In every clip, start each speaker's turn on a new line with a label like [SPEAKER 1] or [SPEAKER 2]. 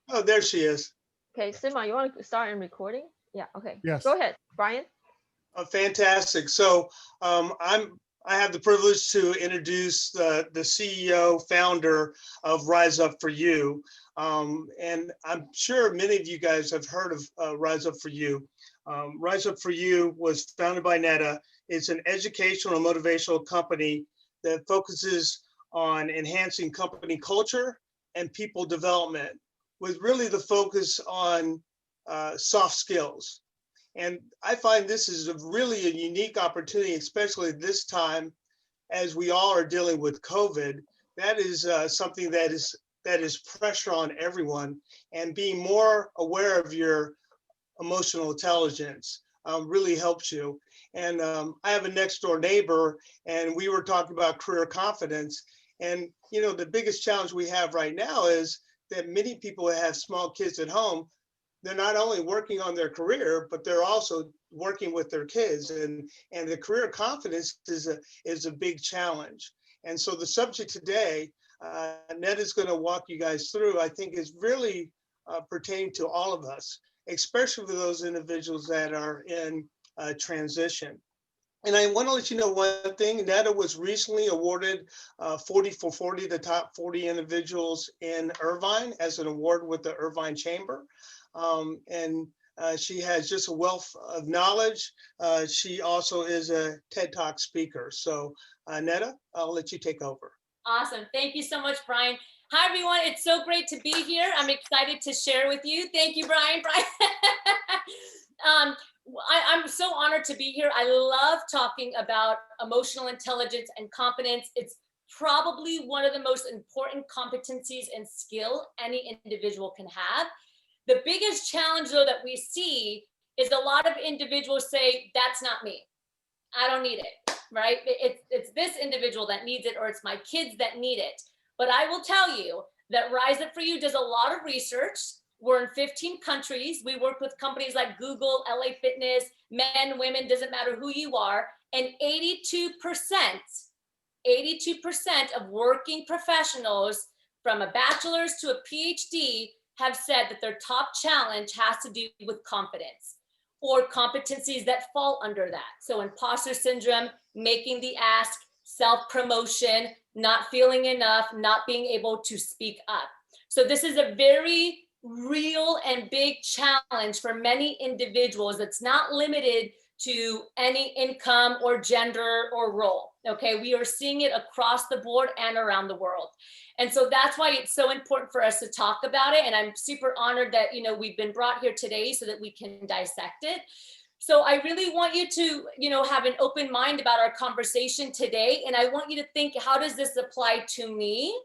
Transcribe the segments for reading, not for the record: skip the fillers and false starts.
[SPEAKER 1] Oh, there she is.
[SPEAKER 2] Okay, Sima, you want to start in recording? Yeah, okay. Go
[SPEAKER 3] Yes.
[SPEAKER 2] ahead, Brian.
[SPEAKER 1] Fantastic. So I have the privilege to introduce the CEO founder of Rise Up for You. And I'm sure many of you guys have heard of Rise Up for You. Rise Up for You was founded by Netta. It's an educational and motivational company that focuses on enhancing company culture and people development, with really the focus on soft skills. And I find this is really a unique opportunity, especially this time as we all are dealing with COVID. That is something that is pressure on everyone, and being more aware of your emotional intelligence really helps you. And I have a next door neighbor, and we were talking about career confidence. And you know, the biggest challenge we have right now is that many people have small kids at home. They're not only working on their career, but they're also working with their kids, and the career confidence is a big challenge. And so the subject today, Ned is going to walk you guys through, I think is really pertaining to all of us, especially for those individuals that are in transition. And I want to let you know one thing. Netta was recently awarded 40 for 40, the top 40 individuals in Irvine, as an award with the Irvine Chamber. And she has just a wealth of knowledge. She also is a TED Talk speaker. So Netta, I'll let you take over.
[SPEAKER 4] Awesome. Thank you so much, Brian. Hi, everyone. It's so great to be here. I'm excited to share with you. Thank you, Brian. I'm so honored to be here. I love talking about emotional intelligence and confidence. It's probably one of the most important competencies and skill any individual can have. The biggest challenge, though, that we see is a lot of individuals say, that's not me. I don't need it, right? It's this individual that needs it, or it's my kids that need it. But I will tell you that Rise Up For You does a lot of research. We're in 15 countries. We work with companies like Google, LA Fitness, men, women, doesn't matter who you are. And 82% of working professionals, from a bachelor's to a PhD, have said that their top challenge has to do with confidence or competencies that fall under that. So imposter syndrome, making the ask, self-promotion, not feeling enough, not being able to speak up. So this is a very real and big challenge for many individuals. It's not limited to any income or gender or role. Okay, we are seeing it across the board and around the world. And so that's why it's so important for us to talk about it. And I'm super honored that, you know, we've been brought here today so that we can dissect it. So I really want you to, you know, have an open mind about our conversation today. And I want you to think, how does this apply to me?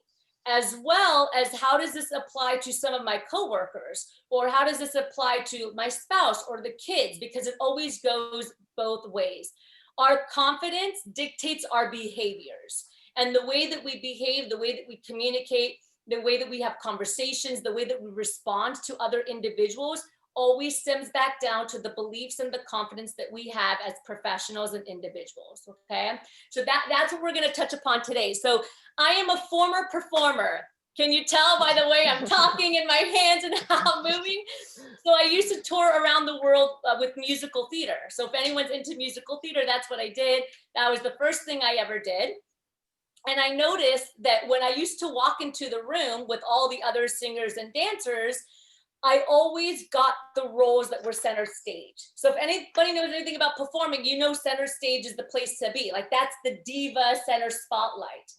[SPEAKER 4] As well as how does this apply to some of my coworkers, or how does this apply to my spouse or the kids? Because it always goes both ways. Our confidence dictates our behaviors, and the way that we behave, the way that we communicate, the way that we have conversations, the way that we respond to other individuals always stems back down to the beliefs and the confidence that we have as professionals and individuals, okay? So that's what we're gonna touch upon today. So I am a former performer. Can you tell by the way I'm talking and my hands and how I'm moving? So I used to tour around the world with musical theater. So if anyone's into musical theater, that's what I did. That was the first thing I ever did. And I noticed that when I used to walk into the room with all the other singers and dancers, I always got the roles that were center stage. So if anybody knows anything about performing, you know center stage is the place to be. Like that's the diva center spotlight.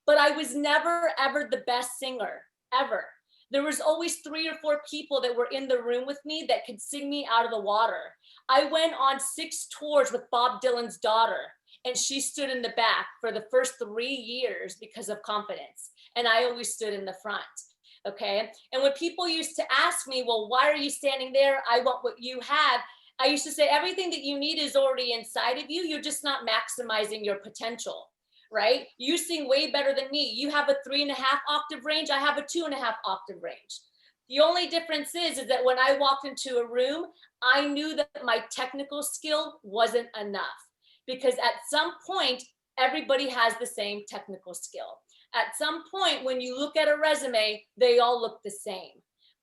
[SPEAKER 4] But I was never, ever the best singer, ever. There was always 3 or 4 people that were in the room with me that could sing me out of the water. I went on 6 tours with Bob Dylan's daughter, and she stood in the back for the first 3 years because of confidence. And I always stood in the front. Okay. And when people used to ask me, well, why are you standing there? I want what you have. I used to say, everything that you need is already inside of you. You're just not maximizing your potential, right? You sing way better than me. You have a 3.5 octave range. I have a 2.5 octave range. The only difference is that when I walked into a room, I knew that my technical skill wasn't enough, because at some point, everybody has the same technical skill. At some point, when you look at a resume, they all look the same.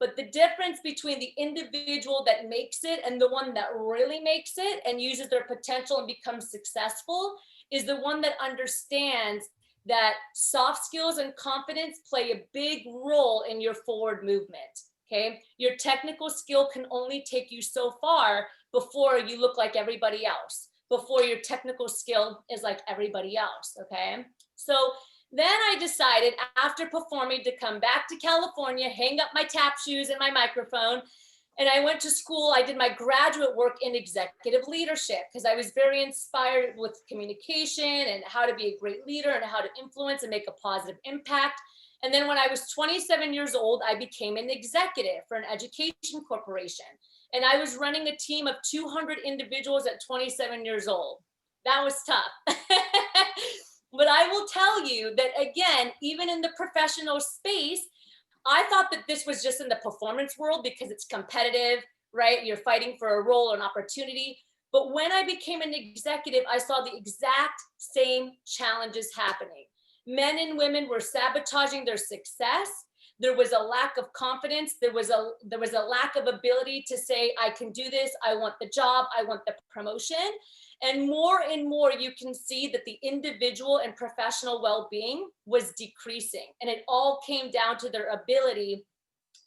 [SPEAKER 4] But the difference between the individual that makes it and the one that really makes it and uses their potential and becomes successful is the one that understands that soft skills and confidence play a big role in your forward movement. Okay. Your technical skill can only take you so far before you look like everybody else, before your technical skill is like everybody else. Okay. So then I decided after performing to come back to California, hang up my tap shoes and my microphone. And I went to school. I did my graduate work in executive leadership because I was very inspired with communication and how to be a great leader and how to influence and make a positive impact. And then when I was 27 years old, I became an executive for an education corporation. And I was running a team of 200 individuals at 27 years old. That was tough. But I will tell you that, again, even in the professional space, I thought that this was just in the performance world because it's competitive, right? You're fighting for a role or an opportunity. But when I became an executive, I saw the exact same challenges happening. Men and women were sabotaging their success. There was a lack of confidence. There was a lack of ability to say, I can do this. I want the job. I want the promotion. And more you can see that the individual and professional well-being was decreasing. And it all came down to their ability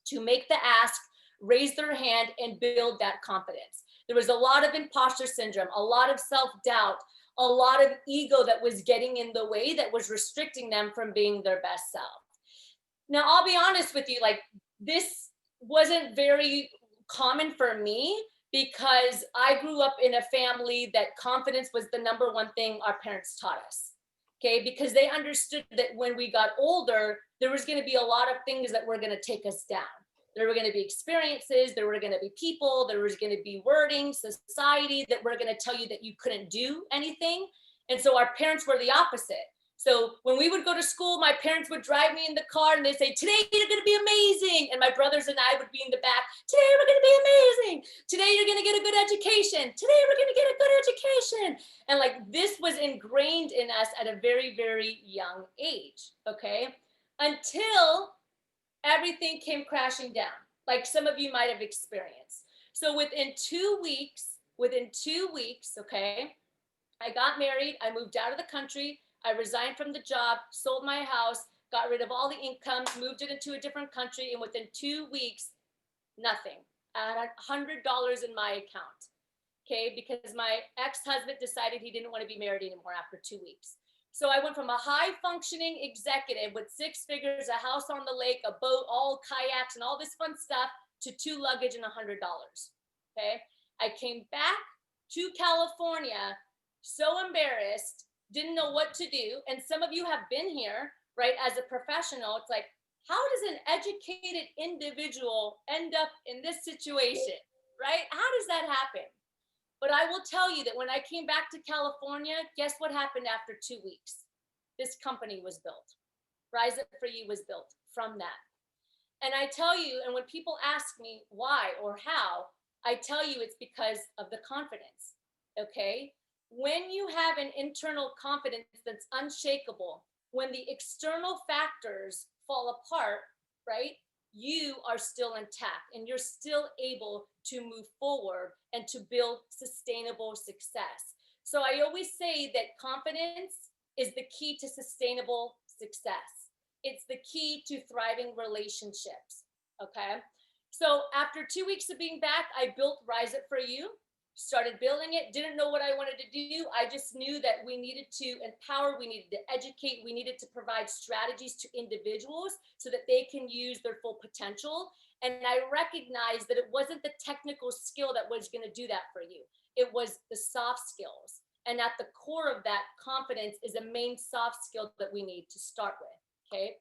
[SPEAKER 4] to make the ask, raise their hand, and build that confidence. There was a lot of imposter syndrome, a lot of self-doubt, a lot of ego that was getting in the way that was restricting them from being their best self. Now, I'll be honest with you, like this wasn't very common for me because I grew up in a family that confidence was the number one thing our parents taught us. Okay, because they understood that when we got older, there was going to be a lot of things that were going to take us down. There were going to be experiences, there were going to be people, there was going to be wording, society that were going to tell you that you couldn't do anything. And so our parents were the opposite. So when we would go to school, my parents would drive me in the car and they'd say, today you're going to be amazing. And my brothers and I would be in the back, today we're going to be amazing. Today you're going to get a good education. Today we're going to get a good education. And like this was ingrained in us at a very, very young age. Okay. Until everything came crashing down, like some of you might have experienced. So within 2 weeks, okay, I got married. I moved out of the country. I resigned from the job, sold my house, got rid of all the income, moved it into a different country. And within 2 weeks, nothing. I had $100 in my account. Okay. Because my ex-husband decided he didn't want to be married anymore after 2 weeks. So I went from a high functioning executive with 6 figures, a house on the lake, a boat, all kayaks and all this fun stuff to 2 luggage and $100. Okay. I came back to California, so embarrassed, didn't know what to do. And some of you have been here, right? As a professional, it's like, how does an educated individual end up in this situation, right? How does that happen? But I will tell you that when I came back to California, guess what happened after 2 weeks? This company was built. Rise Up For You was built from that. And I tell you, and when people ask me why or how, I tell you it's because of the confidence, okay? When you have an internal confidence that's unshakable, when the external factors fall apart, right? You are still intact and you're still able to move forward and to build sustainable success. So I always say that confidence is the key to sustainable success. It's the key to thriving relationships, okay? So after 2 weeks of being back, I built Rise Up For You, started building it, didn't know what I wanted to do. I just knew that we needed to empower, we needed to educate, we needed to provide strategies to individuals so that they can use their full potential. And I recognized that it wasn't the technical skill that was going to do that for you. It was the soft skills. And at the core of that, confidence is a main soft skill that we need to start with, okay?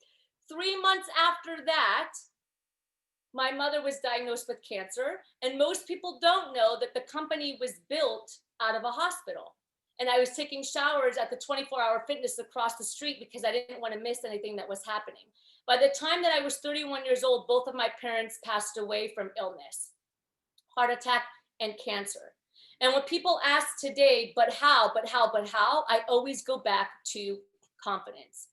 [SPEAKER 4] 3 months after that, my mother was diagnosed with cancer, and most people don't know that the company was built out of a hospital. And I was taking showers at the 24-hour fitness across the street because I didn't want to miss anything that was happening. By the time that I was 31 years old, both of my parents passed away from illness, heart attack and cancer. And when people ask today, but how, I always go back to confidence.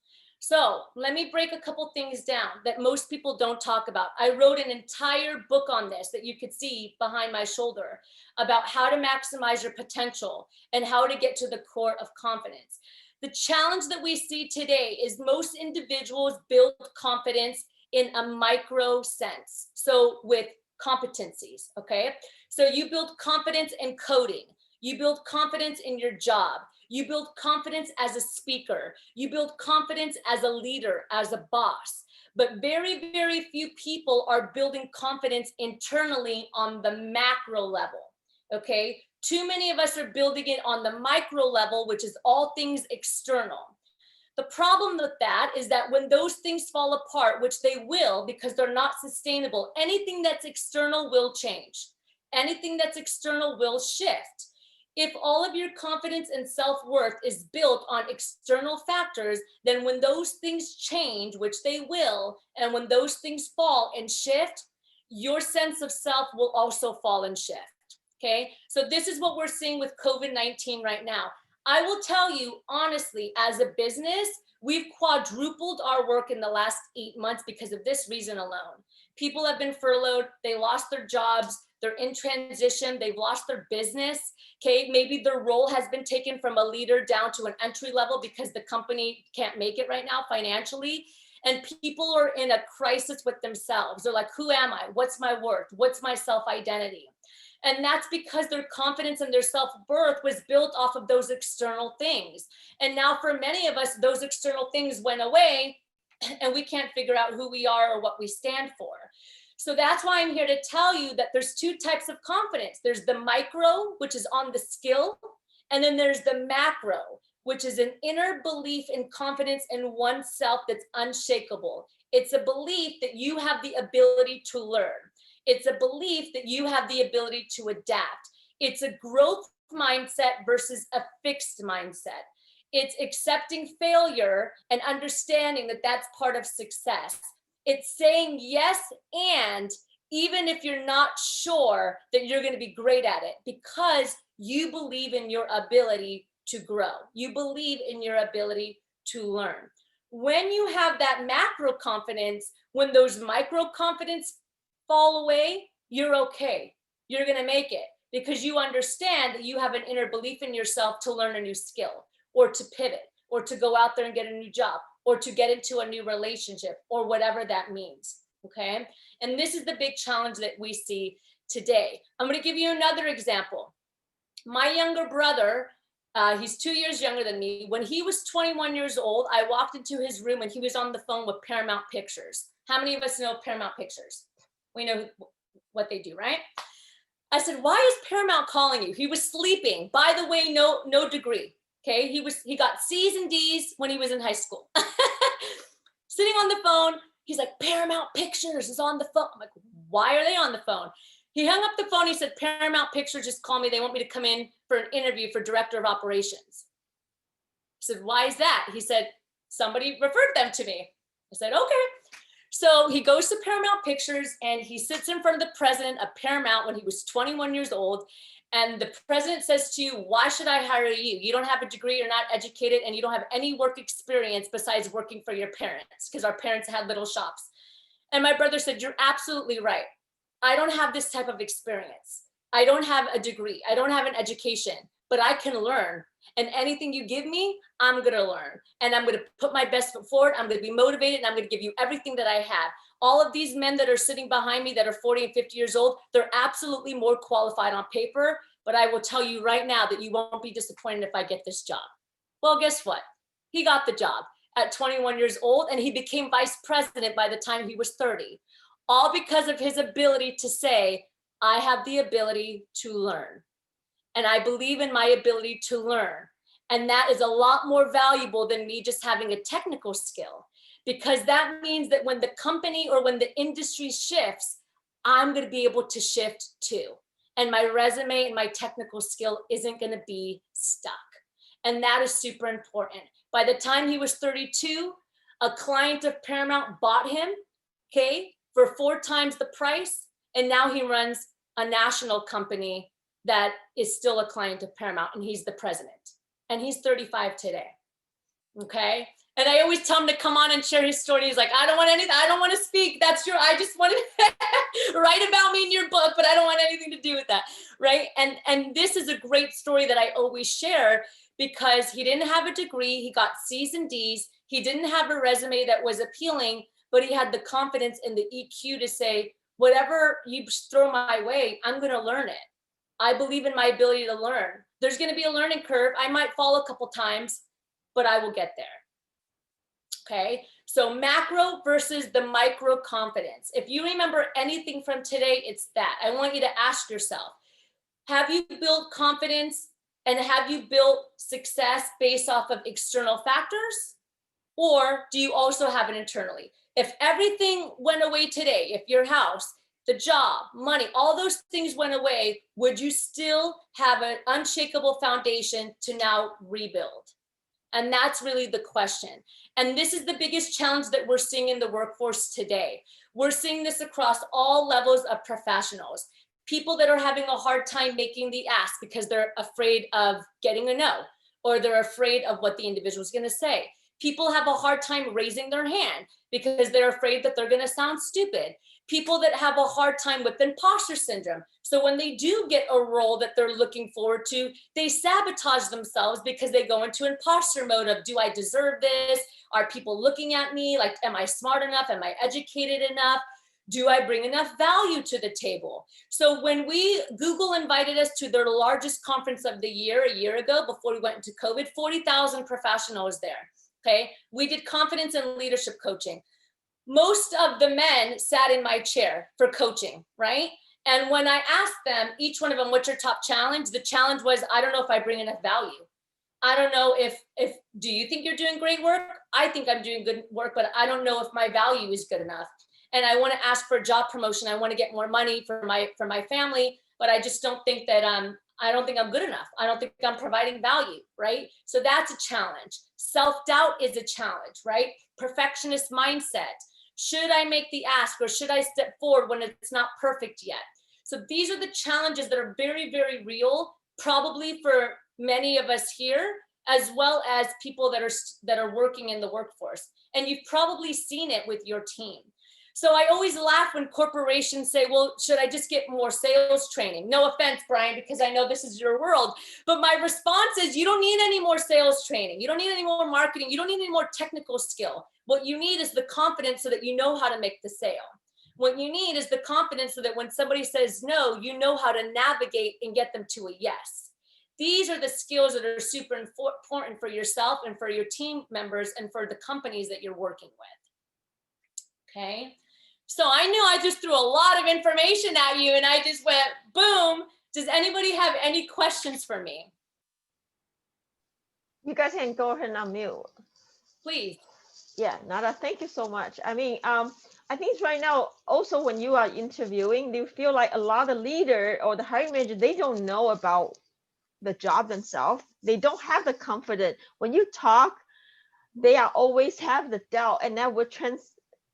[SPEAKER 4] So let me break a couple things down that most people don't talk about. I wrote an entire book on this that you could see behind my shoulder about how to maximize your potential and how to get to the core of confidence. The challenge that we see today is most individuals build confidence in a micro sense. So with competencies, okay? So you build confidence in coding. You build confidence in your job. You build confidence as a speaker. You build confidence as a leader, as a boss. But very, very few people are building confidence internally on the macro level, okay? Too many of us are building it on the micro level, which is all things external. The problem with that is that when those things fall apart, which they will because they're not sustainable, anything that's external will change. Anything that's external will shift. If all of your confidence and self-worth is built on external factors, then when those things change, which they will, and when those things fall and shift, your sense of self will also fall and shift, okay? So this is what we're seeing with COVID-19 right now. I will tell you honestly, as a business, we've quadrupled our work in the last 8 months because of this reason alone. People have been furloughed, they lost their jobs, they're in transition, they've lost their business, okay? Maybe their role has been taken from a leader down to an entry level because the company can't make it right now financially. And people are in a crisis with themselves. They're like, who am I? What's my worth? What's my self-identity? And that's because their confidence and their self-worth was built off of those external things. And now for many of us, those external things went away and we can't figure out who we are or what we stand for. So that's why I'm here to tell you that there's two types of confidence. There's the micro, which is on the skill, and then there's the macro, which is an inner belief and confidence in oneself that's unshakable. It's a belief that you have the ability to learn. It's a belief that you have the ability to adapt. It's a growth mindset versus a fixed mindset. It's accepting failure and understanding that that's part of success. It's saying yes, and even if you're not sure that you're going to be great at it, because you believe in your ability to grow. You believe in your ability to learn. When you have that macro confidence, when those micro confidence fall away, you're okay. You're going to make it because you understand that you have an inner belief in yourself to learn a new skill or to pivot or to go out there and get a new job or to get into a new relationship or whatever that means, okay? And this is the big challenge that we see today. I'm going to give you another example. My younger brother, he's 2 years younger than me. When he was 21 years old, I walked into his room and he was on the phone with Paramount Pictures. How many of us know Paramount Pictures? We know what they do, right? I said, why is Paramount calling you? He was sleeping. By the way, no degree. Okay, he got C's and D's when he was in high school. Sitting on the phone, he's like, Paramount Pictures is on the phone. I'm like, why are they on the phone? He hung up the phone. He said, Paramount Pictures just called me. They want me to come in for an interview for director of operations. I said, why is that? He said, somebody referred them to me. I said, okay. So he goes to Paramount Pictures and he sits in front of the president of Paramount when he was 21 years old. And the president says to you, why should I hire you? You don't have a degree, you're not educated, and you don't have any work experience besides working for your parents, because our parents had little shops. And my brother said, you're absolutely right. I don't have this type of experience. I don't have a degree. I don't have an education, but I can learn. And anything you give me, I'm going to learn. And I'm going to put my best foot forward. I'm going to be motivated and I'm going to give you everything that I have. All of these men that are sitting behind me that are 40 and 50 years old, they're absolutely more qualified on paper. But I will tell you right now that you won't be disappointed if I get this job. Well, guess what? He got the job at 21 years old and he became vice president by the time he was 30. All because of his ability to say, I have the ability to learn. And I believe in my ability to learn. And that is a lot more valuable than me just having a technical skill, because that means that when the company or when the industry shifts, I'm going to be able to shift too. And my resume and my technical skill isn't going to be stuck. And that is super important. By the time he was 32, a client of Paramount bought him, okay, for 4 times the price. And now he runs a national company that is still a client of Paramount, and he's the president. And he's 35 today, okay? And I always tell him to come on and share his story. He's like, I don't want anything. I don't want to speak. That's your, I just want to write about me in your book, but I don't want anything to do with that. Right. And this is a great story that I always share because he didn't have a degree. He got C's and D's. He didn't have a resume that was appealing, but he had the confidence and the EQ to say, whatever you throw my way, I'm going to learn it. I believe in my ability to learn. There's going to be a learning curve. I might fall a couple times, but I will get there. Okay, so macro versus the micro confidence. If you remember anything from today, it's that. I want you to ask yourself, have you built confidence and have you built success based off of external factors? Or do you also have it internally? If everything went away today, if your house, the job, money, all those things went away, would you still have an unshakable foundation to now rebuild? And that's really the question. And this is the biggest challenge that we're seeing in the workforce today. We're seeing this across all levels of professionals. People that are having a hard time making the ask because they're afraid of getting a no, or they're afraid of what the individual is going to say. People have a hard time raising their hand because they're afraid that they're going to sound stupid. People that have a hard time with imposter syndrome. So when they do get a role that they're looking forward to, they sabotage themselves because they go into imposter mode of, do I deserve this? Are people looking at me? Like, am I smart enough? Am I educated enough? Do I bring enough value to the table? So when Google invited us to their largest conference of the year a year ago, before we went into COVID, 40,000 professionals there. Okay, we did confidence and leadership coaching. Most of the men sat in my chair for coaching, right? And when I asked them, each one of them, what's your top challenge? The challenge was, I don't know if I bring enough value. I don't know if do you think you're doing great work? I think I'm doing good work, but I don't know if my value is good enough. And I want to ask for a job promotion. I want to get more money for my family, but I just don't think that I don't think I'm good enough. I don't think I'm providing value, right? So that's a challenge. Self-doubt is a challenge, right? Perfectionist mindset. Should I make the ask or should I step forward when it's not perfect yet? So these are the challenges that are very, very real, probably for many of us here, as well as people that are working in the workforce. And you've probably seen it with your team. So I always laugh when corporations say, well, should I just get more sales training? No offense, Brian, because I know this is your world. But my response is, you don't need any more sales training. You don't need any more marketing. You don't need any more technical skill. What you need is the confidence so that you know how to make the sale. What you need is the confidence so that when somebody says no, you know how to navigate and get them to a yes. These are the skills that are super important for yourself and for your team members and for the companies that you're working with. Okay. So I knew I just threw a lot of information at you and I just went, boom. Does anybody have any questions for me?
[SPEAKER 2] You guys can go ahead and unmute.
[SPEAKER 4] Please.
[SPEAKER 2] Yeah, Nada, thank you so much. I mean, I think right now, also when you are interviewing, you feel like a lot of leader or the hiring manager, they don't know about the job themselves. They don't have the confidence. When you talk, they are always have the doubt, and that would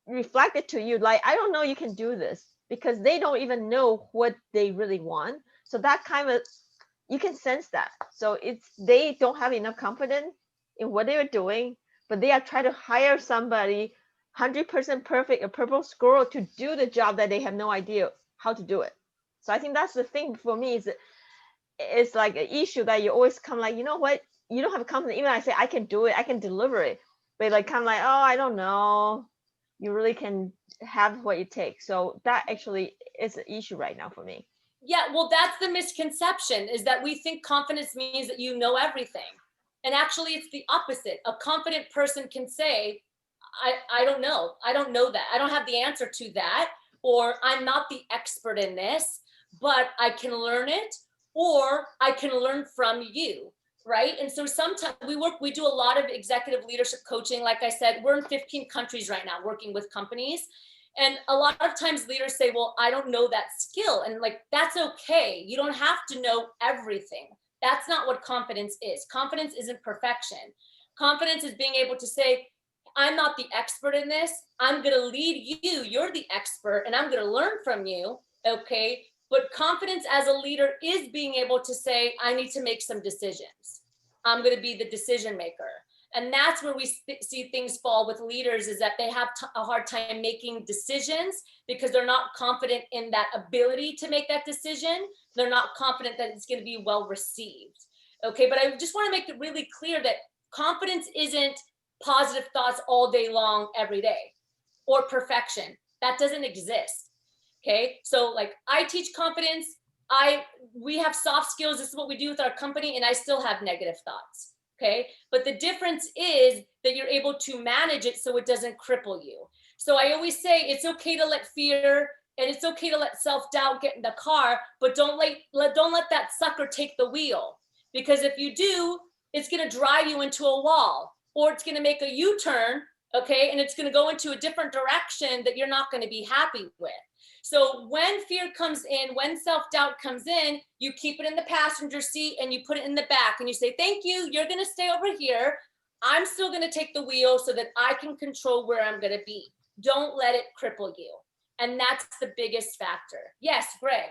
[SPEAKER 2] reflect it to you. Like, I don't know you can do this, because they don't even know what they really want. So that kind of, you can sense that. So they don't have enough confidence in what they are doing, but they are trying to hire somebody 100% perfect, a purple squirrel, to do the job that they have no idea how to do it. So I think that's the thing for me, is it's like an issue that you always come like, you know what, you don't have confidence. Even I say I can do it, I can deliver it, but like kind of like, oh, I don't know, you really can have what it takes. So that actually is an issue right now for me.
[SPEAKER 4] Yeah, well, that's the misconception, is that we think confidence means that you know everything. And actually it's the opposite. A confident person can say, I don't know. I don't know that. I don't have the answer to that, or I'm not the expert in this, but I can learn it, or I can learn from you, right? And so sometimes we do a lot of executive leadership coaching. Like I said, we're in 15 countries right now working with companies. And a lot of times leaders say, well, I don't know that skill. And like, that's okay. You don't have to know everything. That's not what confidence is. Confidence isn't perfection. Confidence is being able to say, I'm not the expert in this. I'm going to lead you. You're the expert, and I'm going to learn from you. Okay. But confidence as a leader is being able to say, I need to make some decisions. I'm going to be the decision maker. And that's where we see things fall with leaders, is that they have a hard time making decisions because they're not confident in that ability to make that decision. They're not confident that it's going to be well received. Okay, but I just want to make it really clear that confidence isn't positive thoughts all day long, every day, or perfection. That doesn't exist. Okay, so like I teach confidence. We have soft skills. This is what we do with our company, and I still have negative thoughts. Okay, but the difference is that you're able to manage it so it doesn't cripple you. So I always say it's okay to let fear and it's okay to let self-doubt get in the car, but don't let that sucker take the wheel. Because if you do, it's going to drive you into a wall, or it's going to make a U-turn, okay, and it's going to go into a different direction that you're not going to be happy with. So when fear comes in, when self-doubt comes in, you keep it in the passenger seat and you put it in the back and you say, thank you, you're going to stay over here. I'm still going to take the wheel so that I can control where I'm going to be. Don't let it cripple you. And that's the biggest factor. Yes, Greg.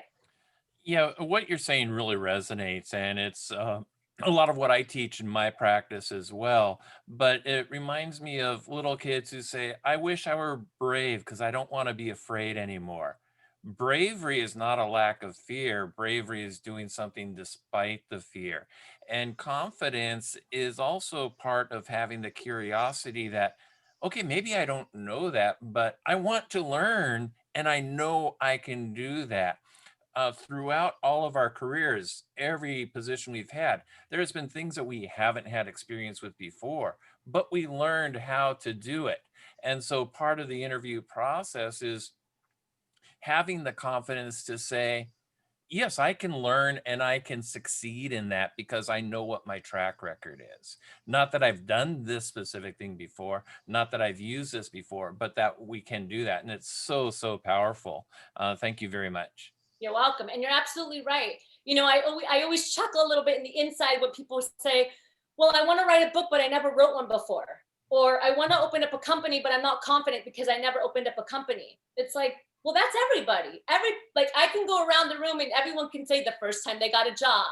[SPEAKER 3] Yeah, what you're saying really resonates, and it's a lot of what I teach in my practice as well. But it reminds me of little kids who say, I wish I were brave because I don't want to be afraid anymore. Bravery is not a lack of fear. Bravery is doing something despite the fear. And confidence is also part of having the curiosity that, okay, maybe I don't know that, but I want to learn and I know I can do that. Throughout all of our careers, every position we've had, there's been things that we haven't had experience with before, but we learned how to do it. And so part of the interview process is having the confidence to say, yes, I can learn and I can succeed in that because I know what my track record is. Not that I've done this specific thing before, not that I've used this before, but that we can do that. And it's so, so powerful. Thank you very much.
[SPEAKER 4] You're welcome. And you're absolutely right. You know, I always chuckle a little bit in the inside when people say, well, I want to write a book, but I never wrote one before. Or I want to open up a company, but I'm not confident because I never opened up a company. It's like, well, that's everybody. Like I can go around the room and everyone can say the first time they got a job,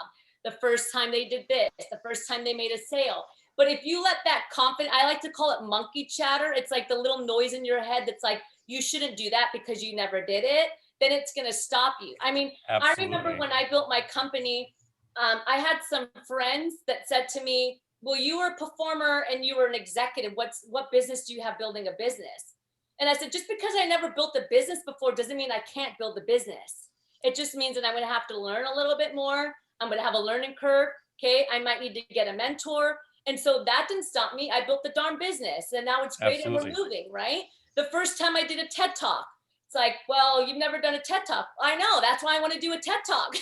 [SPEAKER 4] the first time they did this, the first time they made a sale. But if you let that I like to call it monkey chatter. It's like the little noise in your head that's like, you shouldn't do that because you never did it. Then it's going to stop you. I mean,
[SPEAKER 3] Absolutely.
[SPEAKER 4] I remember when I built my company, I had some friends that said to me, well, you were a performer and you were an executive. What business do you have building a business? And I said, just because I never built a business before doesn't mean I can't build a business. It just means that I'm going to have to learn a little bit more. I'm going to have a learning curve. Okay. I might need to get a mentor. And so that didn't stop me. I built the darn business and now it's great.
[SPEAKER 3] Absolutely.
[SPEAKER 4] And we're moving, right? The first time I did a TED Talk, it's like, well, you've never done a TED Talk. I know, that's why I want to do a TED Talk.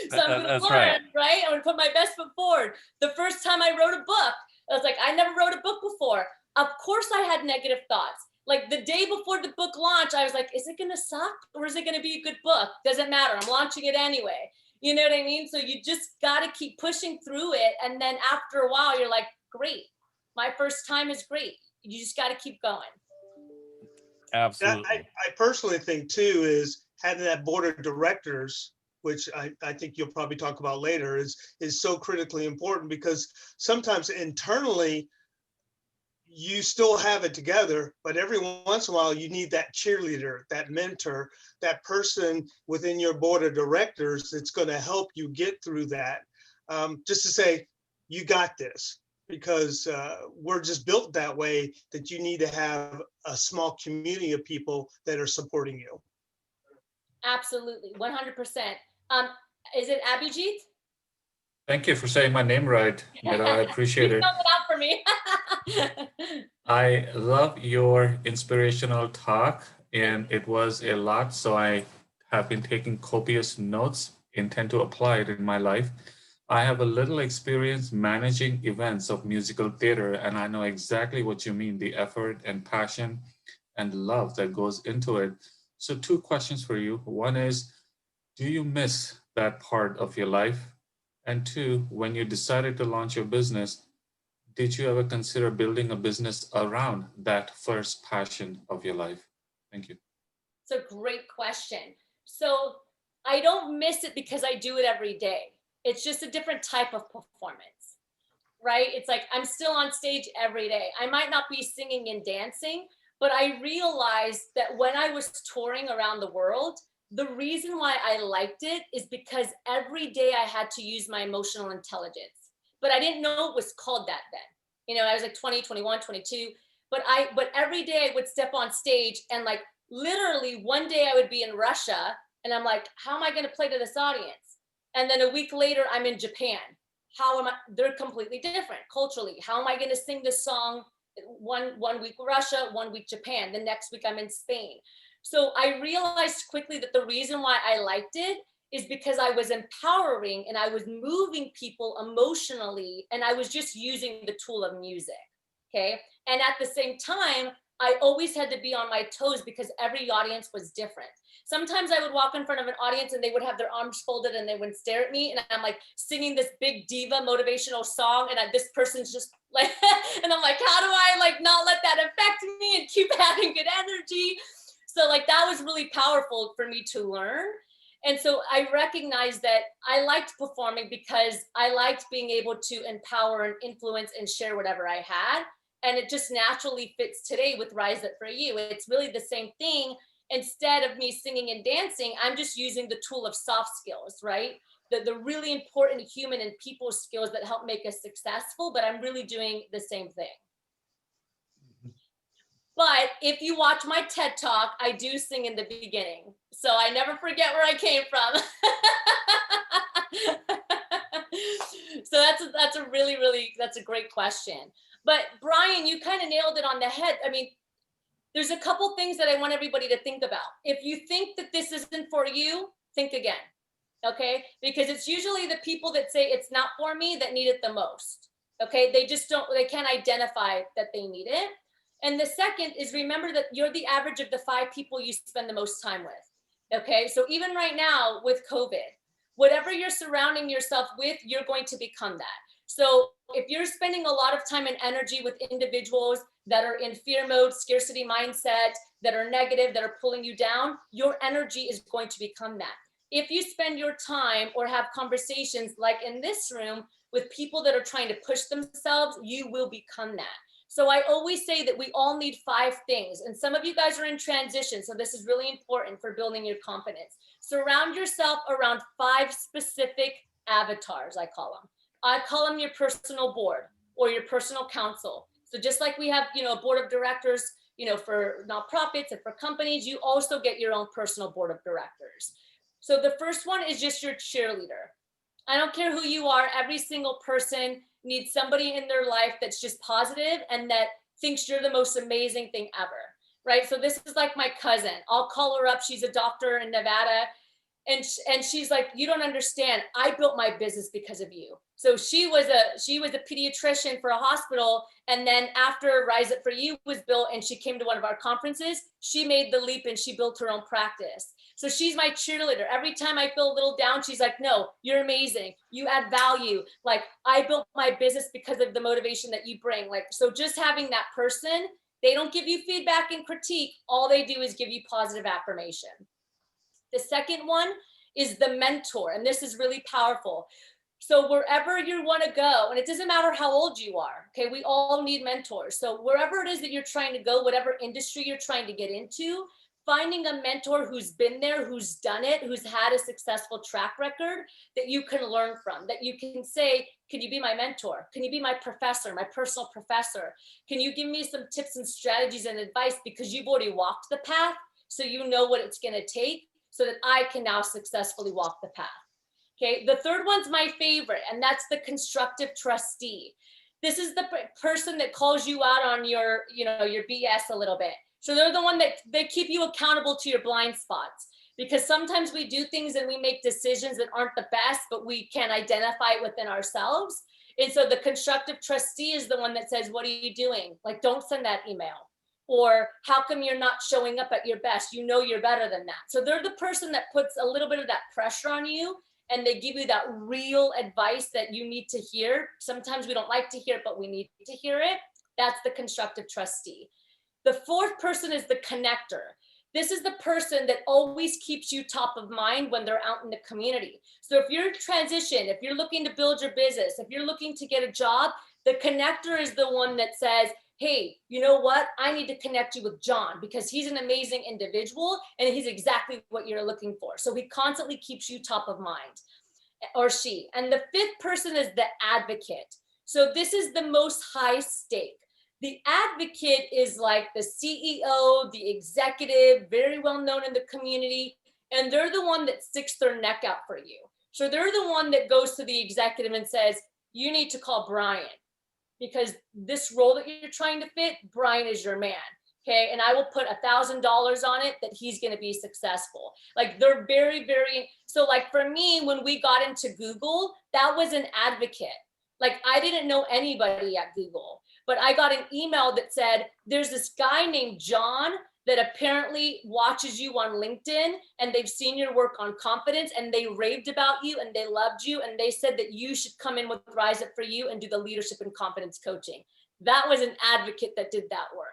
[SPEAKER 4] So I'm going to learn, right? I'm going to put my best foot forward. The first time I wrote a book, I was like, I never wrote a book before. Of course I had negative thoughts. Like the day before the book launch, I was like, is it going to suck or is it going to be a good book? Doesn't matter. I'm launching it anyway. You know what I mean? So you just got to keep pushing through it. And then after a while, you're like, great. My first time is great. You just got to keep going.
[SPEAKER 3] Absolutely.
[SPEAKER 1] I personally think too is having that board of directors, which I think you'll probably talk about later, is so critically important because sometimes internally you still have it together, but every once in a while you need that cheerleader, that mentor, that person within your board of directors that's going to help you get through that. Just to say, you got this. Because we're just built that way that you need to have a small community of people that are supporting you.
[SPEAKER 4] Absolutely, 100%. Is it Abhijit?
[SPEAKER 5] Thank you for saying my name right. I appreciate it.
[SPEAKER 4] You spelled it out for me.
[SPEAKER 5] I love your inspirational talk, and it was a lot. So I have been taking copious notes, intend to apply it in my life. I have a little experience managing events of musical theater, and I know exactly what you mean, the effort and passion and love that goes into it. So 2 questions for you. One is, do you miss that part of your life? And 2, when you decided to launch your business, did you ever consider building a business around that first passion of your life? Thank you.
[SPEAKER 4] It's a great question. So I don't miss it because I do it every day. It's just a different type of performance. right? It's like, I'm still on stage every day. I might not be singing and dancing, but I realized that when I was touring around the world, the reason why I liked it is because every day I had to use my emotional intelligence, but I didn't know it was called that then. You know, I was like 20, 21, 22, but every day I would step on stage and like literally one day I would be in Russia and I'm like, how am I going to play to this audience? And then a week later I'm in Japan. How am I? They're completely different culturally. How am I going to sing this song? One week Russia, 1 week Japan. The next week I'm in Spain. So I realized quickly that the reason why I liked it is because I was empowering and I was moving people emotionally, and I was just using the tool of music. Okay. And at the same time, I always had to be on my toes because every audience was different. Sometimes I would walk in front of an audience and they would have their arms folded and they would stare at me, and I'm like singing this big diva motivational song, and this person's just like, and I'm like, how do I like not let that affect me and keep having good energy? So like that was really powerful for me to learn. And so I recognized that I liked performing because I liked being able to empower and influence and share whatever I had. And it just naturally fits today with Rise Up For You. It's really the same thing. Instead of me singing and dancing, I'm just using the tool of soft skills, right? The really important human and people skills that help make us successful, but I'm really doing the same thing. But if you watch my TED Talk, I do sing in the beginning. So I never forget where I came from. So that's a really, that's a great question. But Brian, you kind of nailed it on the head. I mean, there's a couple things that I want everybody to think about. If you think that this isn't for you, think again, okay? Because it's usually the people that say it's not for me that need it the most, okay? They can't identify that they need it. And the second is, remember that you're the average of the 5 people you spend the most time with, okay? So even right now with COVID, whatever you're surrounding yourself with, you're going to become that. So if you're spending a lot of time and energy with individuals that are in fear mode, scarcity mindset, that are negative, that are pulling you down, your energy is going to become that. If you spend your time or have conversations like in this room with people that are trying to push themselves, you will become that. So I always say that we all need 5 things. And some of you guys are in transition, so this is really important for building your confidence. Surround yourself around 5 specific avatars, I call them. I call them your personal board or your personal council. So just like we have, a board of directors, for nonprofits and for companies, you also get your own personal board of directors. So the first one is just your cheerleader. I don't care who you are, every single person needs somebody in their life that's just positive and that thinks you're the most amazing thing ever, right? So this is like my cousin. I'll call her up. She's a doctor in Nevada. And she's like, you don't understand. I built my business because of you. So she was a pediatrician for a hospital. And then after Rise Up For You was built and she came to one of our conferences, she made the leap and she built her own practice. So she's my cheerleader. Every time I feel a little down, she's like, no, you're amazing. You add value. Like, I built my business because of the motivation that you bring. Like, so just having that person, they don't give you feedback and critique. All they do is give you positive affirmation. The second one is the mentor, and this is really powerful. So wherever you want to go, and it doesn't matter how old you are, okay, we all need mentors. So wherever it is that you're trying to go, whatever industry you're trying to get into, finding a mentor who's been there, who's done it, who's had a successful track record that you can learn from, that you can say, can you be my mentor? Can you be my professor, my personal professor? Can you give me some tips and strategies and advice because you've already walked the path, so you know what it's going to take, so that I can now successfully walk the path. Okay, the third one's my favorite, and that's the constructive trustee. This is the person that calls you out on your BS a little bit. So they're the one that they keep you accountable to your blind spots, because sometimes we do things and we make decisions that aren't the best, but we can identify it within ourselves. And so the constructive trustee is the one that says, what are you doing? Like, don't send that email. Or how come you're not showing up at your best? You know you're better than that. So they're the person that puts a little bit of that pressure on you, and they give you that real advice that you need to hear. Sometimes we don't like to hear it, but we need to hear it. That's the constructive trustee. The fourth person is the connector. This is the person that always keeps you top of mind when they're out in the community. So if you're in transition, if you're looking to build your business, if you're looking to get a job, The connector is the one that says, hey, you know what? I need to connect you with John because he's an amazing individual and he's exactly what you're looking for. So he constantly keeps you top of mind, or she. And the fifth person is the advocate. So this is the most high stake. The advocate is like the CEO, the executive, very well known in the community, and they're the one that sticks their neck out for you. So they're the one that goes to the executive and says, you need to call Brian because this role that you're trying to fit, Brian is your man. Okay, and I will put $1,000 on it that he's going to be successful. Like they're very, very, so like for me, when we got into Google, that was an advocate. Like I didn't know anybody at Google, but I got an email that said, there's this guy named John that apparently watches you on LinkedIn and they've seen your work on confidence and they raved about you and they loved you and they said that you should come in with Rise Up For You and do the leadership and confidence coaching. That was an advocate that did that work.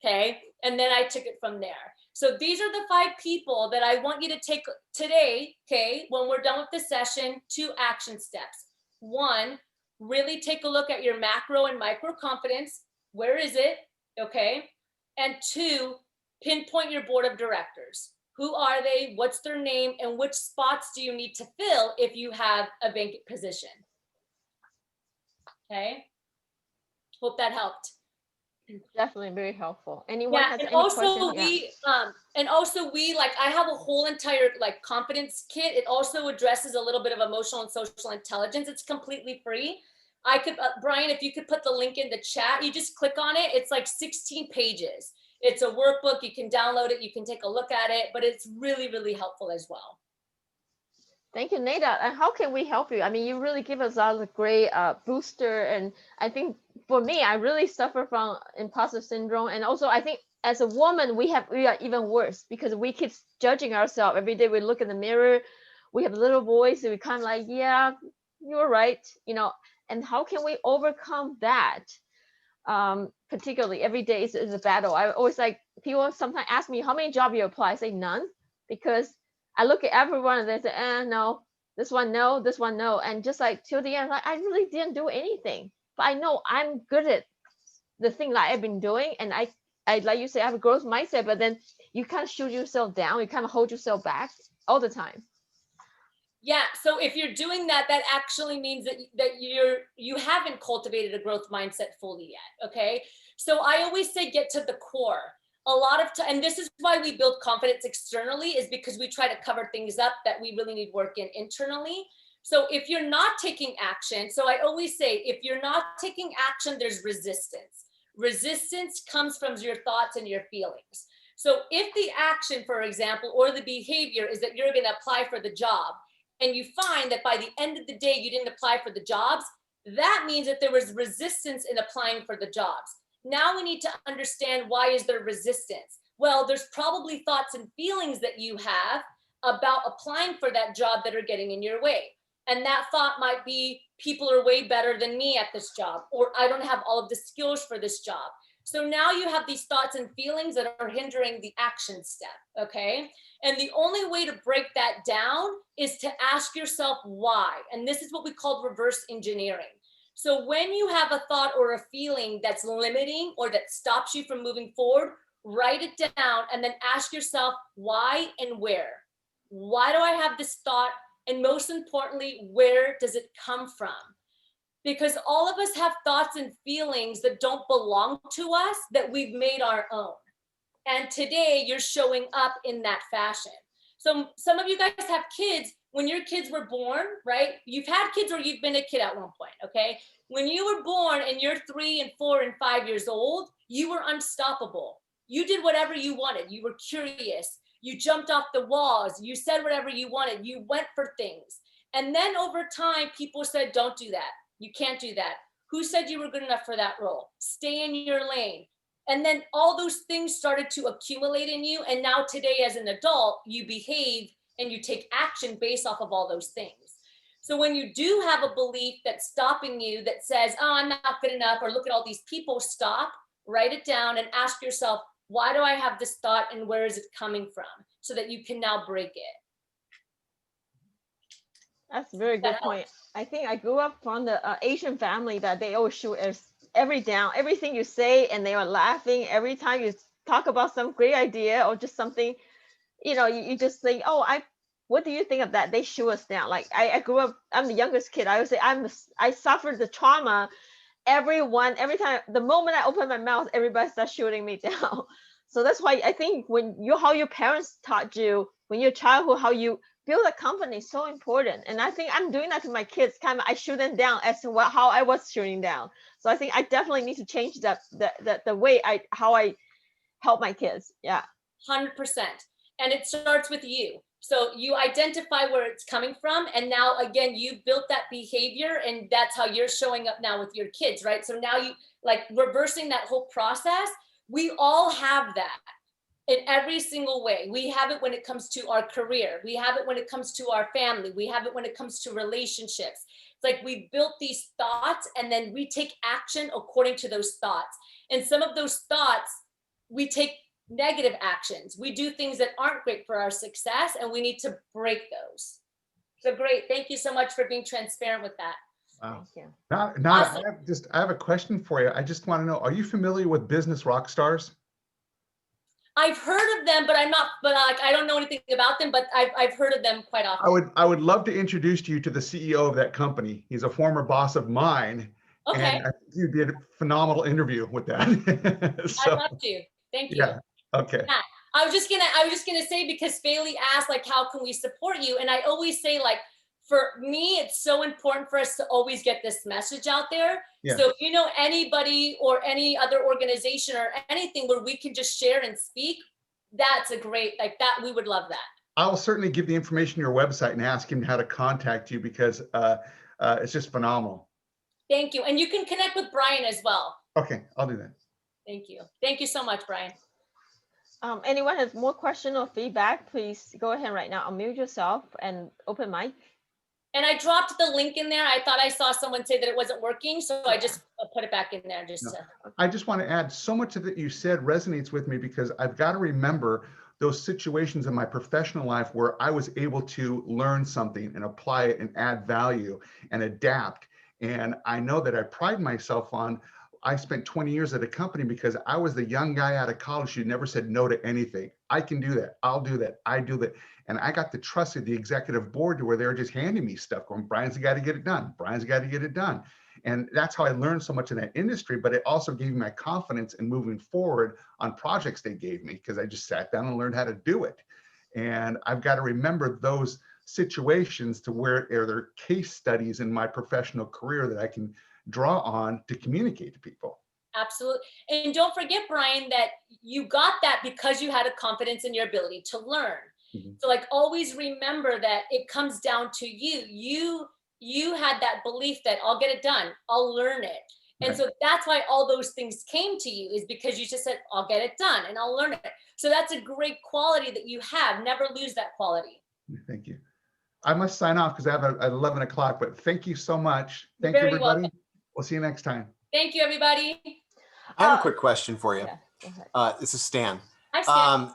[SPEAKER 4] Okay. And then I took it from there. So these are the 5 people that I want you to take today. Okay. When we're done with this session, 2 action steps. 1, really take a look at your macro and micro confidence. Where is it? Okay. And 2, pinpoint your board of directors. Who are they? What's their name? And which spots do you need to fill if you have a vacant position? Okay. Hope that helped.
[SPEAKER 2] Definitely very helpful. Anyone has
[SPEAKER 4] and
[SPEAKER 2] any
[SPEAKER 4] also
[SPEAKER 2] questions?
[SPEAKER 4] we like I have a whole entire like confidence kit. It also addresses a little bit of emotional and social intelligence. It's completely free. I could Brian, if you could put the link in the chat, you just click on it. It's like 16 pages. It's a workbook. You can download it. You can take a look at it, but it's really, really helpful as well.
[SPEAKER 2] Thank you, Nada. And how can we help you? I mean, you really give us a great booster. And I think for me, I really suffer from imposter syndrome. And also, I think as a woman, we are even worse because we keep judging ourselves every day. We look in the mirror, we have a little voice, and we kind of like, yeah, you're right, you know. And how can we overcome that? Particularly every day is a battle. I always like people sometimes ask me how many jobs you apply. I say none because I look at everyone and they say, no, this one, no, this one, no. And just like till the end, like, I really didn't do anything, but I know I'm good at the thing that I've been doing. And I like you say, I have a growth mindset, but then you kind of shoot yourself down. You kind of hold yourself back all the time.
[SPEAKER 4] Yeah. So if you're doing that, that actually means that you haven't cultivated a growth mindset fully yet. Okay. So I always say, get to the core. A lot of time, and this is why we build confidence externally, is because we try to cover things up that we really need work in internally. So if you're not taking action, so I always say, if you're not taking action, there's resistance. Resistance comes from your thoughts and your feelings. So if the action, for example, or the behavior is that you're going to apply for the job, and you find that by the end of the day, you didn't apply for the jobs, that means that there was resistance in applying for the jobs. Now we need to understand, why is there resistance? Well, there's probably thoughts and feelings that you have about applying for that job that are getting in your way. And that thought might be, people are way better than me at this job, or I don't have all of the skills for this job. So now you have these thoughts and feelings that are hindering the action step, okay? And the only way to break that down is to ask yourself why. And this is what we call reverse engineering. So when you have a thought or a feeling that's limiting or that stops you from moving forward, write it down and then ask yourself why and where. Why do I have this thought? And most importantly, where does it come from? Because all of us have thoughts and feelings that don't belong to us that we've made our own. And today you're showing up in that fashion. So some of you guys have kids. When your kids were born, right? You've had kids or you've been a kid at one point, okay? When you were born and you're 3 and 4 and 5 years old, you were unstoppable. You did whatever you wanted. You were curious. You jumped off the walls. You said whatever you wanted. You went for things. And then over time, people said, don't do that. You can't do that. Who said you were good enough for that role? Stay in your lane. And then all those things started to accumulate in you. And now today as an adult, you behave and you take action based off of all those things. So when you do have a belief that's stopping you that says, oh, I'm not good enough, or look at all these people, stop, write it down and ask yourself, why do I have this thought and where is it coming from? So that you can now break it.
[SPEAKER 2] That's a very good point. I think I grew up from the Asian family that they always shoot everything you say, and they are laughing every time you talk about some great idea or just something. You just think, oh, what do you think of that? They shoot us down. Like I grew up, I'm the youngest kid. I would say I suffered the trauma. Every time, the moment I open my mouth, everybody starts shooting me down. So that's why I think how your parents taught you when you're a childhood, how you build a company is so important. And I think I'm doing that to my kids. Kind of, I shoot them down as to how I was shooting down. So I think I definitely need to change the way how I help my kids. Yeah.
[SPEAKER 4] 100%. And it starts with you. So you identify where it's coming from. And now, again, you built that behavior, and that's how you're showing up now with your kids, right? So now you like reversing that whole process. We all have that in every single way. We have it when it comes to our career. We have it when it comes to our family. We have it when it comes to relationships. It's like we built these thoughts, and then we take action according to those thoughts. And some of those thoughts, we take negative actions. We do things that aren't great for our success, and we need to break those. So great. Thank you so much for being transparent with that.
[SPEAKER 6] Wow.
[SPEAKER 2] Thank you.
[SPEAKER 6] Awesome. I have a question for you. I just want to know, are you familiar with business rock stars?
[SPEAKER 4] I've heard of them, but I don't know anything about them, but I've heard of them quite often.
[SPEAKER 6] I would love to introduce you to the CEO of that company. He's a former boss of mine.
[SPEAKER 4] Okay.
[SPEAKER 6] And I think you did a phenomenal interview with that. So,
[SPEAKER 4] I'd love to. Thank you.
[SPEAKER 6] yeah. Okay.
[SPEAKER 4] Yeah. I was just gonna say, because Bailey asked, like, how can we support you? And I always say, like, for me, it's so important for us to always get this message out there.
[SPEAKER 6] Yeah.
[SPEAKER 4] So if you know anybody or any other organization or anything where we can just share and speak, that's a great, like that, we would love that.
[SPEAKER 6] I will certainly give the information on your website and ask him how to contact you, because it's just phenomenal.
[SPEAKER 4] Thank you. And you can connect with Brian as well.
[SPEAKER 6] Okay, I'll do that.
[SPEAKER 4] Thank you. Thank you so much, Brian.
[SPEAKER 2] Anyone has more question or feedback, please go ahead right now. Unmute yourself and open mic.
[SPEAKER 4] And I dropped the link in there. I thought I saw someone say that it wasn't working, so I just put it back in there.
[SPEAKER 6] I just want to add, so much of that you said resonates with me, because I've got to remember those situations in my professional life where I was able to learn something and apply it and add value and adapt. And I know that I pride myself on, I spent 20 years at a company because I was the young guy out of college who never said no to anything. I can do that. I'll do that. I do that. And I got the trust of the executive board to where they were just handing me stuff going, Brian's the guy to get it done. Brian's the guy to get it done. And that's how I learned so much in that industry, but it also gave me my confidence in moving forward on projects they gave me, because I just sat down and learned how to do it. And I've got to remember those situations to where there are case studies in my professional career that I can draw on to communicate to people.
[SPEAKER 4] Absolutely. And don't forget, Brian, that you got that because you had a confidence in your ability to learn. Mm-hmm. So like, always remember that it comes down to you. You had that belief that I'll get it done. I'll learn it. And right. So that's why all those things came to you, is because you just said, I'll get it done and I'll learn it. So that's a great quality that you have. Never lose that quality.
[SPEAKER 6] Thank you. I must sign off because I have at 11 o'clock, but thank you so much. Thank you, everybody. Welcome. We'll see you next time.
[SPEAKER 4] Thank you, everybody.
[SPEAKER 7] I have a quick question for you.
[SPEAKER 2] Yeah,
[SPEAKER 7] this is Stan.
[SPEAKER 4] Hi, Stan.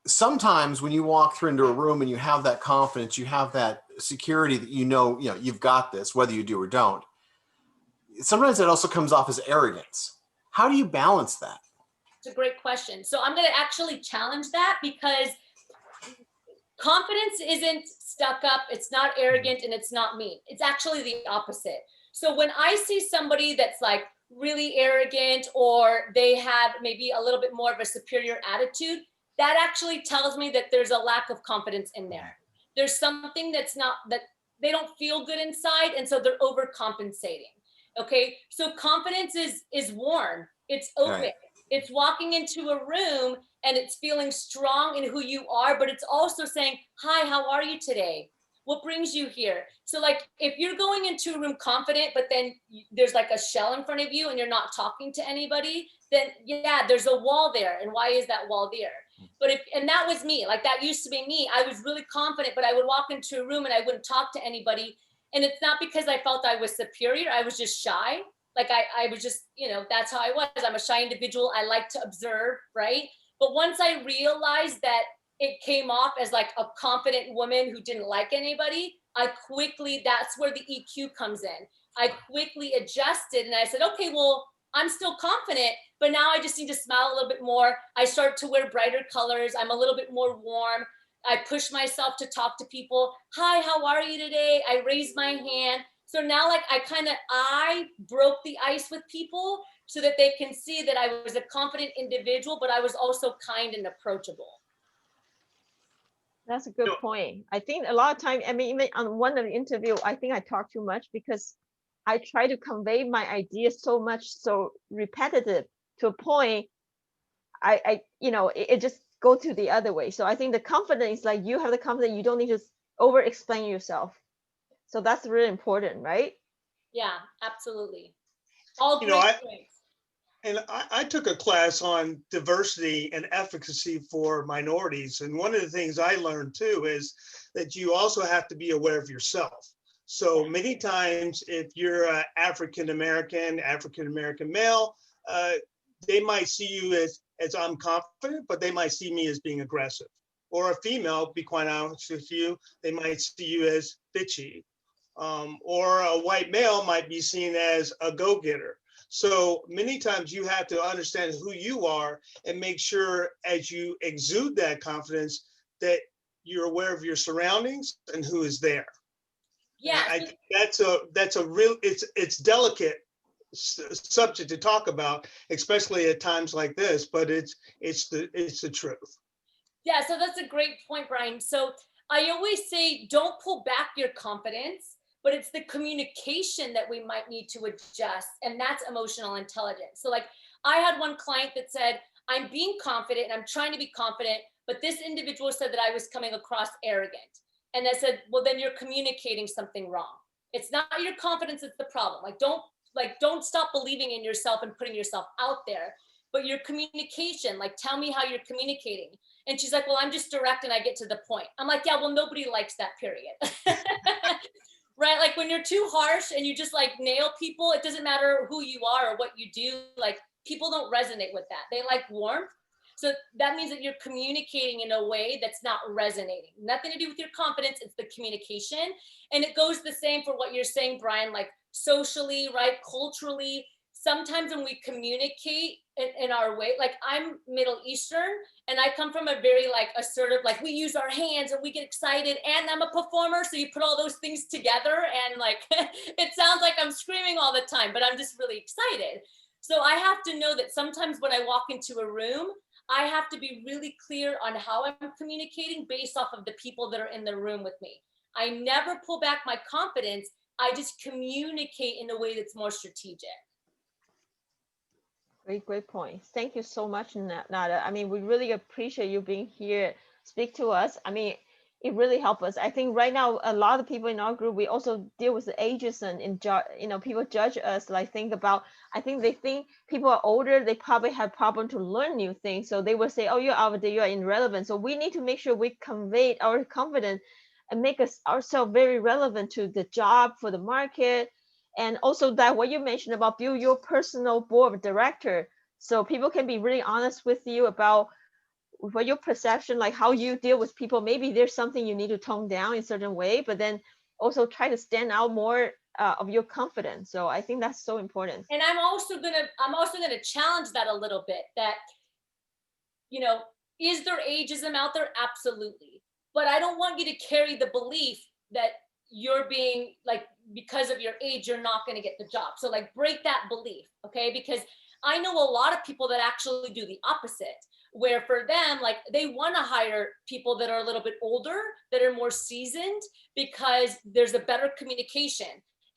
[SPEAKER 7] Sometimes when you walk through into a room and you have that confidence, you have that security that you know you've got this, whether you do or don't. Sometimes it also comes off as arrogance. How do you balance that?
[SPEAKER 4] It's a great question. So I'm going to actually challenge that, because confidence isn't stuck up, it's not arrogant, and it's not mean. It's actually the opposite. So when I see somebody that's like really arrogant, or they have maybe a little bit more of a superior attitude, that actually tells me that there's a lack of confidence in there. There's something that they don't feel good inside, and so they're overcompensating. Okay, so confidence is warm, it's open. Right. It's walking into a room and it's feeling strong in who you are, but it's also saying, hi, how are you today? What brings you here? So like, if you're going into a room confident, but then there's like a shell in front of you and you're not talking to anybody, then yeah, there's a wall there. And why is that wall there? But and that was me, like that used to be me. I was really confident, but I would walk into a room and I wouldn't talk to anybody. And it's not because I felt I was superior. I was just shy. Like I was just, that's how I was. I'm a shy individual. I like to observe, right? But once I realized that it came off as like a confident woman who didn't like anybody, that's where the EQ comes in. I quickly adjusted and I said, okay, well, I'm still confident, but now I just need to smile a little bit more. I start to wear brighter colors. I'm a little bit more warm. I push myself to talk to people. Hi, how are you today? I raise my hand. So now like I broke the ice with people so that they can see that I was a confident individual, but I was also kind and approachable.
[SPEAKER 2] That's a good point. I think a lot of time, I mean, even on one of the interview, I think I talk too much because I try to convey my ideas so much, so repetitive to a point, it just go to the other way. So I think the confidence, like you have the confidence, you don't need to over explain yourself. So that's really important, right?
[SPEAKER 4] Yeah, absolutely. All
[SPEAKER 1] You
[SPEAKER 4] great
[SPEAKER 1] know,
[SPEAKER 4] points.
[SPEAKER 1] And I took a class on diversity and efficacy for minorities. And one of the things I learned too is that you also have to be aware of yourself. So many times, if you're an African American male, they might see you as I'm confident, but they might see me as being aggressive. Or a female, be quite honest with you, they might see you as bitchy. Or a white male might be seen as a go-getter. So many times you have to understand who you are and make sure as you exude that confidence that you're aware of your surroundings and who is there.
[SPEAKER 4] Yeah,
[SPEAKER 1] I think that's a real, it's delicate subject to talk about, especially at times like this, but it's the truth.
[SPEAKER 4] Yeah, so that's a great point, Brian. So I always say, don't pull back your confidence, but it's the communication that we might need to adjust. And that's emotional intelligence. So like I had one client that said, I'm being confident and I'm trying to be confident, but this individual said that I was coming across arrogant. And I said, well, then you're communicating something wrong. It's not your confidence, it's the problem. Don't stop believing in yourself and putting yourself out there, but your communication, like tell me how you're communicating. And she's like, well, I'm just direct and I get to the point. I'm like, yeah, well, nobody likes that, period. Right? Like when you're too harsh and you just like nail people, it doesn't matter who you are or what you do, like people don't resonate with that. They like warmth. So that means that you're communicating in a way that's not resonating. Nothing to do with your confidence, it's the communication. And it goes the same for what you're saying, Brian, like socially, right? Culturally, sometimes when we communicate in our way, like I'm Middle Eastern and I come from a very like assertive, like we use our hands and we get excited and I'm a performer. So you put all those things together and like, it sounds like I'm screaming all the time, but I'm just really excited. So I have to know that sometimes when I walk into a room, I have to be really clear on how I'm communicating based off of the people that are in the room with me. I never pull back my confidence. I just communicate in a way that's more strategic.
[SPEAKER 2] Great point. Thank you so much, Nada. I mean, we really appreciate you being here, speak to us. I mean, it really helped us. I think right now, a lot of people in our group, we also deal with the ageism and people judge us, like I think they think people are older, they probably have problem to learn new things. So they will say, oh, you're out there, you are irrelevant. So we need to make sure we convey our confidence and make ourselves very relevant to the job, for the market. And also that what you mentioned about build your personal board of director, so people can be really honest with you about what your perception, like how you deal with people. Maybe there's something you need to tone down in a certain way, but then also try to stand out more of your confidence. So I think that's so important.
[SPEAKER 4] And I'm also gonna challenge that a little bit. That, is there ageism out there? Absolutely. But I don't want you to carry the belief that you're being like, because of your age, you're not going to get the job. So like break that belief, okay? Because I know a lot of people that actually do the opposite, where for them, like they want to hire people that are a little bit older, that are more seasoned, because there's a better communication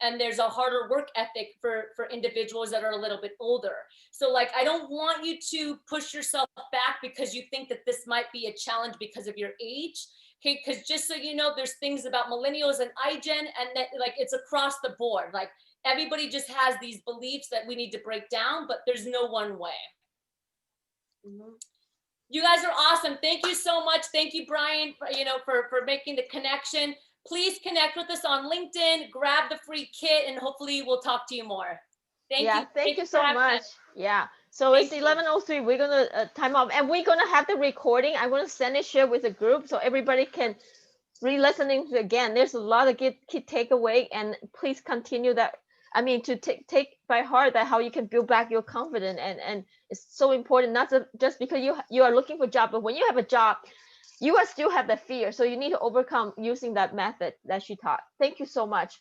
[SPEAKER 4] and there's a harder work ethic for individuals that are a little bit older. So like, I don't want you to push yourself back because you think that this might be a challenge because of your age. Okay, because just so you know, there's things about millennials and iGen, and that like it's across the board. Like everybody just has these beliefs that we need to break down, but there's no one way. Mm-hmm. You guys are awesome. Thank you so much. Thank you, Brian, for making the connection. Please connect with us on LinkedIn, grab the free kit, and hopefully we'll talk to you more. Thank you.
[SPEAKER 2] Thank you so much. Yeah. So it's 11:03. We're gonna time off, and we're gonna have the recording. I'm gonna send it share with the group so everybody can re-listening again, there's a lot of key takeaway, and please continue that. I mean, to take by heart that how you can build back your confidence, and it's so important, not just because you are looking for a job, but when you have a job, you will still have that fear. So you need to overcome using that method that she taught. Thank you so much.